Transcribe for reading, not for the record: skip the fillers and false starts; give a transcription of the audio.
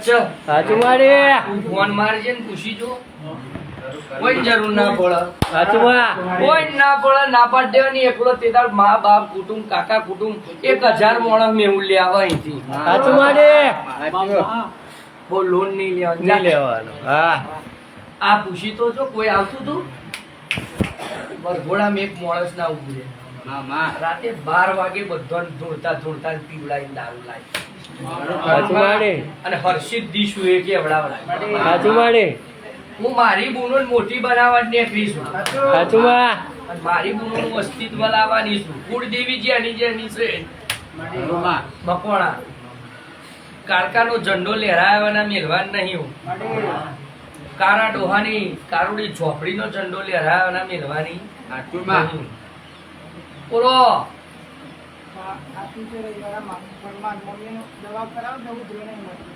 છે. સાચું મારે તું ફોન મારજે ને પૂછી જો. કોઈ જરૂર ના પડે. સાચું માં કોઈ ના પડે, ના પાડ દેવાની. એકલો તે તાર મા બાપ કુટુંબ કાકા કુટુંબ 1000 માણસ મેહુલ લે આવે અહીંથી. સાચું મારે બહુ લોન નહીં લેવાની. નહીં લેવાનું. હા આ પૂછી તો જો કોઈ આવતું તું વરઘોડામાં એક માણસ ના ઉભું રહે. રાતે 12 વાગે બધાને ધોળતા પીવડાવીને દારૂ લાવી. સાચું મારે અને હર્ષિત દીશું એ કેવડાવડાય. સાચું મારે હું મારી બુનો મોટી બનાવવા નીકળી છું. સાચું માં અને મારી બુનોનું અસ્તિત્વ લાવવાની છું. કુળદેવી જેની છે મકોણા કાળકાનો ઝંડો લહેરાવાના મેલવાન નહીં હું. કારા ડોહાની કારુડી ઝોપડીનો ઝંડો લહેરાવાના મેલવાની નહીં. બોલો દવા કરાવ દવા